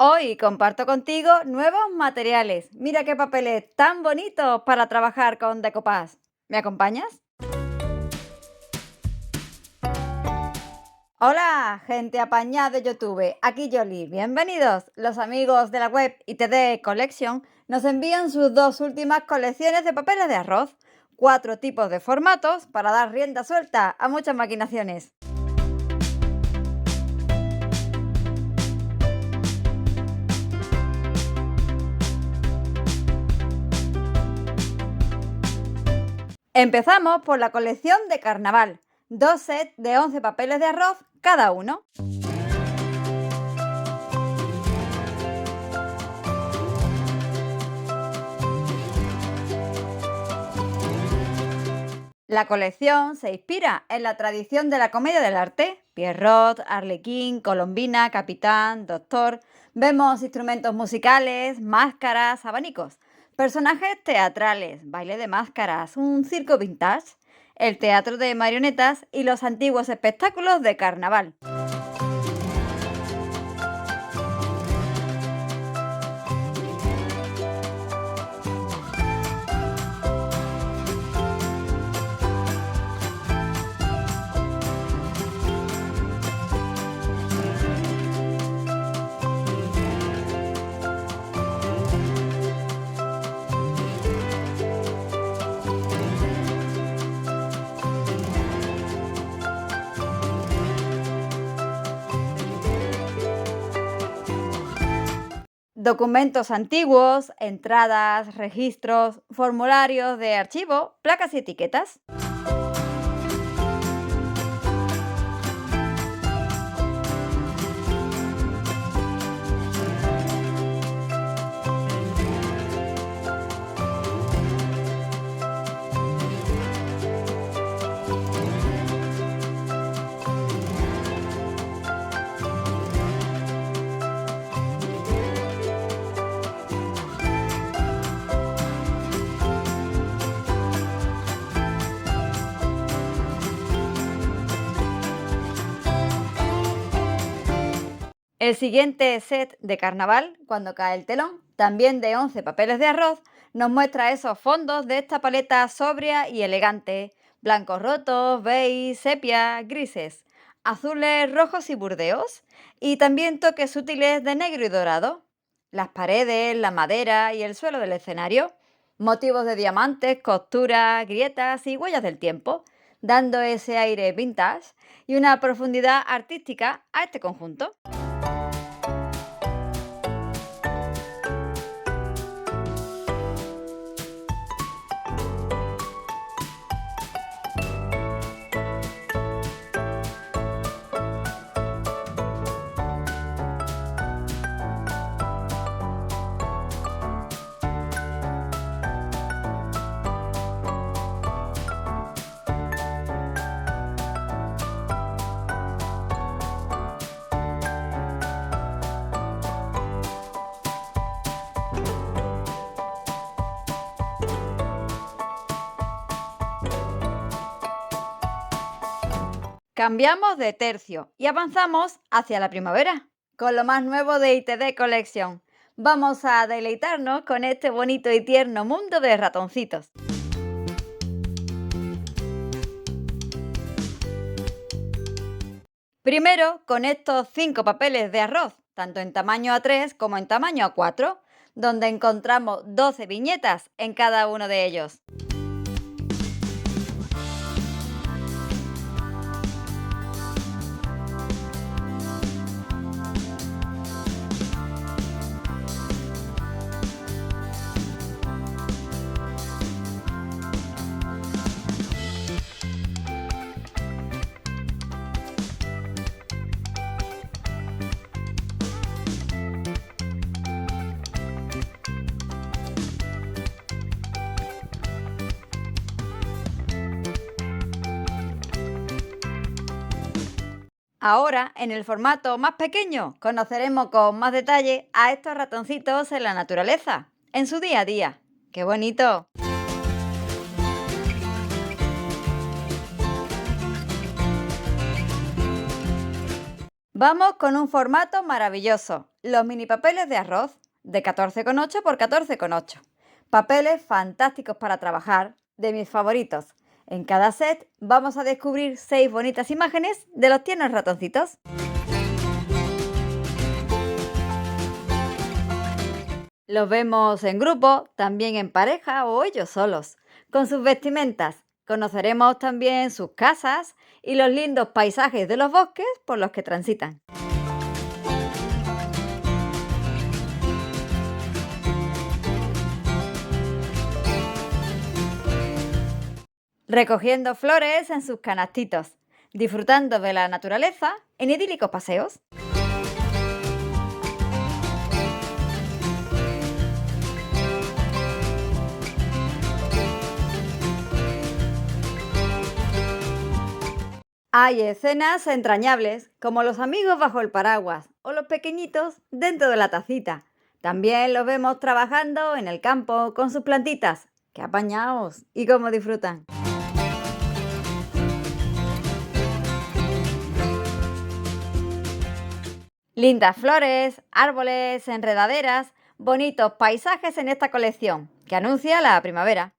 Hoy comparto contigo nuevos materiales. Mira qué papeles tan bonitos para trabajar con decoupage. ¿Me acompañas? Hola, gente apañada de YouTube. Aquí Yoli. Bienvenidos. Los amigos de la web ITD Collection nos envían sus dos últimas colecciones de papeles de arroz. 4 tipos de formatos para dar rienda suelta a muchas maquinaciones. Empezamos por la colección de carnaval. 2 sets de 11 papeles de arroz cada uno. La colección se inspira en la tradición de la comedia del arte. Pierrot, Arlequín, Colombina, Capitán, Doctor. Vemos instrumentos musicales, máscaras, abanicos, personajes teatrales, baile de máscaras, un circo vintage, el teatro de marionetas y los antiguos espectáculos de carnaval. Documentos antiguos, entradas, registros, formularios de archivo, placas y etiquetas. El siguiente set de carnaval, cuando cae el telón, también de 11 papeles de arroz, nos muestra esos fondos de esta paleta sobria y elegante, blancos rotos, beige, sepia, grises, azules, rojos y burdeos, y también toques sutiles de negro y dorado. Las paredes, la madera y el suelo del escenario, motivos de diamantes, costuras, grietas y huellas del tiempo, dando ese aire vintage y una profundidad artística a este conjunto. Cambiamos de tercio y avanzamos hacia la primavera, con lo más nuevo de ITD Collection. Vamos a deleitarnos con este bonito y tierno mundo de ratoncitos. Primero, con estos 5 papeles de arroz, tanto en tamaño A3 como en tamaño A4, donde encontramos 12 viñetas en cada uno de ellos. Ahora, en el formato más pequeño, conoceremos con más detalle a estos ratoncitos en la naturaleza, en su día a día. ¡Qué bonito! Vamos con un formato maravilloso, los mini papeles de arroz, de 14,8 por 14,8. Papeles fantásticos para trabajar, de mis favoritos. En cada set vamos a descubrir 6 bonitas imágenes de los tiernos ratoncitos. Los vemos en grupo, también en pareja o ellos solos, con sus vestimentas. Conoceremos también sus casas y los lindos paisajes de los bosques por los que transitan. Recogiendo flores en sus canastitos, disfrutando de la naturaleza en idílicos paseos. Hay escenas entrañables, como los amigos bajo el paraguas o los pequeñitos dentro de la tacita. También los vemos trabajando en el campo con sus plantitas. ¡Qué apañados! ¿Y cómo disfrutan? Lindas flores, árboles, enredaderas, bonitos paisajes en esta colección, que anuncia la primavera.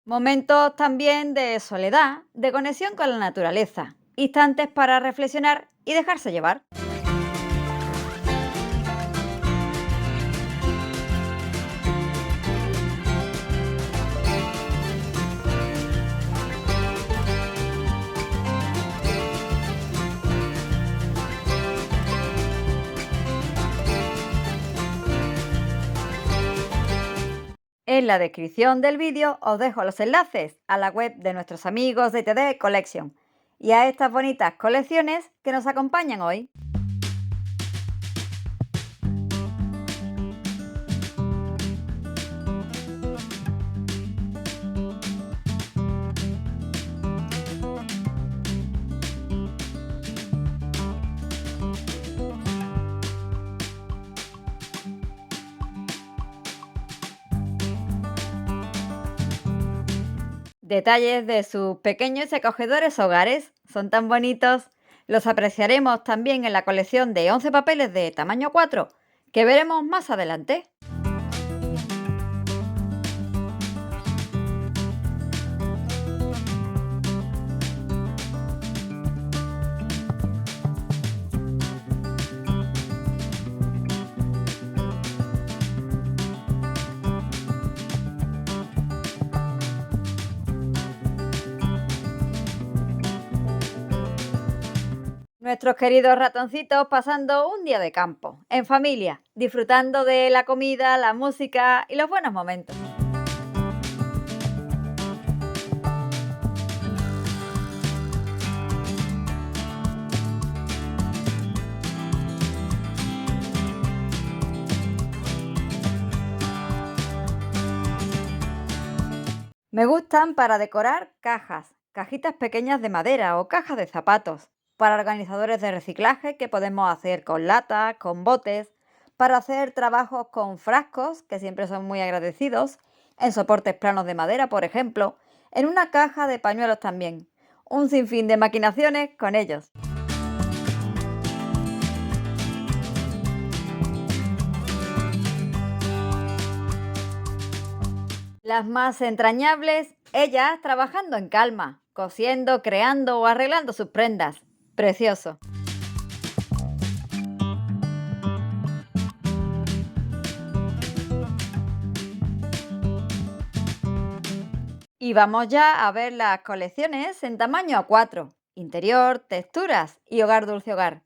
Momentos también de soledad, de conexión con la naturaleza, instantes para reflexionar y dejarse llevar. En la descripción del vídeo os dejo los enlaces a la web de nuestros amigos de TD Collection y a estas bonitas colecciones que nos acompañan hoy. Detalles de sus pequeños y acogedores hogares son tan bonitos. Los apreciaremos también en la colección de 11 papeles de tamaño 4 que veremos más adelante. Nuestros queridos ratoncitos pasando un día de campo, en familia, disfrutando de la comida, la música y los buenos momentos. Me gustan para decorar cajas, cajitas pequeñas de madera o cajas de zapatos, para organizadores de reciclaje que podemos hacer con latas, con botes, para hacer trabajos con frascos, que siempre son muy agradecidos, en soportes planos de madera, por ejemplo, en una caja de pañuelos también. Un sinfín de maquinaciones con ellos. Las más entrañables, ellas trabajando en calma, cosiendo, creando o arreglando sus prendas. Precioso. Y vamos ya a ver las colecciones en tamaño A4, interior, texturas y hogar dulce hogar.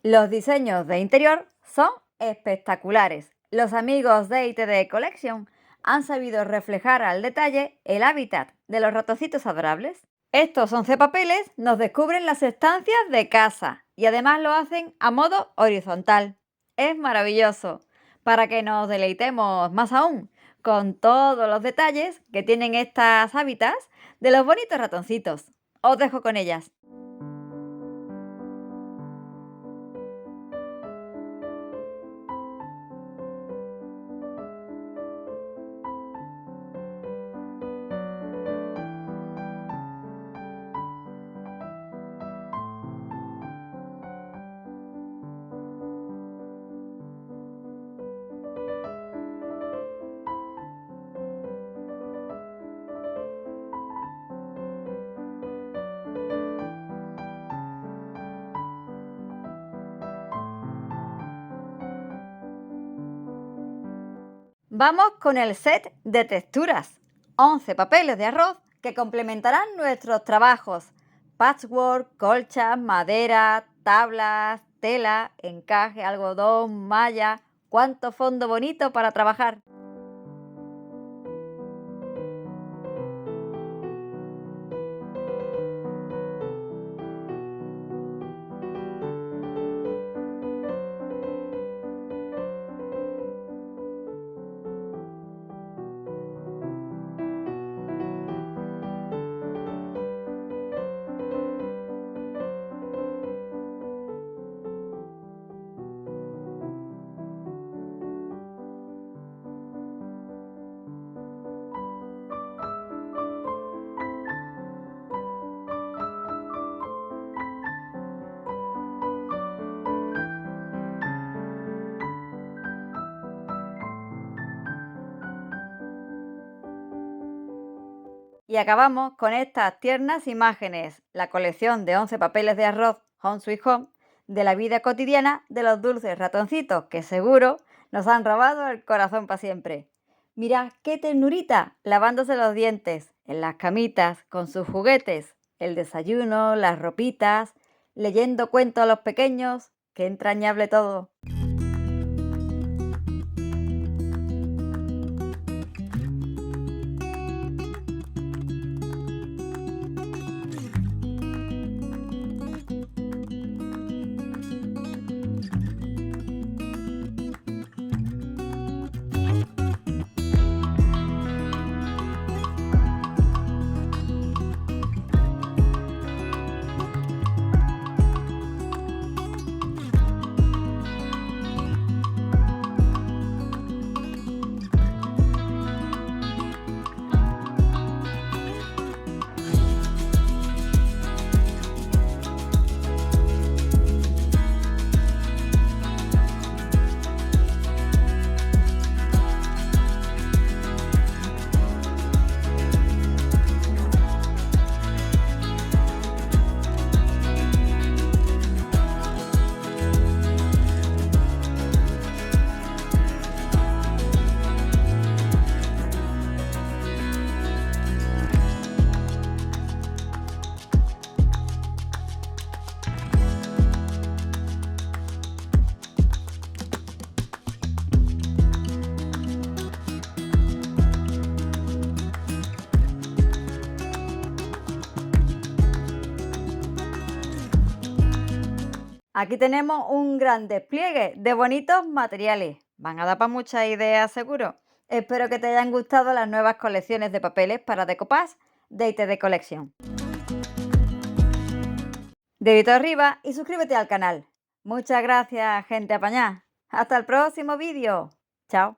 Los diseños de interior son espectaculares. Los amigos de ITD Collection han sabido reflejar al detalle el hábitat de los ratoncitos adorables. Estos 11 papeles nos descubren las estancias de casa y además lo hacen a modo horizontal. Es maravilloso, para que nos deleitemos más aún con todos los detalles que tienen estas hábitats de los bonitos ratoncitos. Os dejo con ellas. Vamos con el set de texturas. 11 papeles de arroz que complementarán nuestros trabajos. Patchwork, colchas, madera, tablas, tela, encaje, algodón, malla. ¡Cuánto fondo bonito para trabajar! Y acabamos con estas tiernas imágenes, la colección de 11 papeles de arroz Home Sweet Home de la vida cotidiana de los dulces ratoncitos que seguro nos han robado el corazón para siempre. Mirad qué ternurita lavándose los dientes en las camitas con sus juguetes, el desayuno, las ropitas, leyendo cuentos a los pequeños, qué entrañable todo. Aquí tenemos un gran despliegue de bonitos materiales. Van a dar para muchas ideas seguro. Espero que te hayan gustado las nuevas colecciones de papeles para Decoupage de ITD Collection. Dedito arriba y suscríbete al canal. Muchas gracias, gente apañada. Hasta el próximo vídeo. Chao.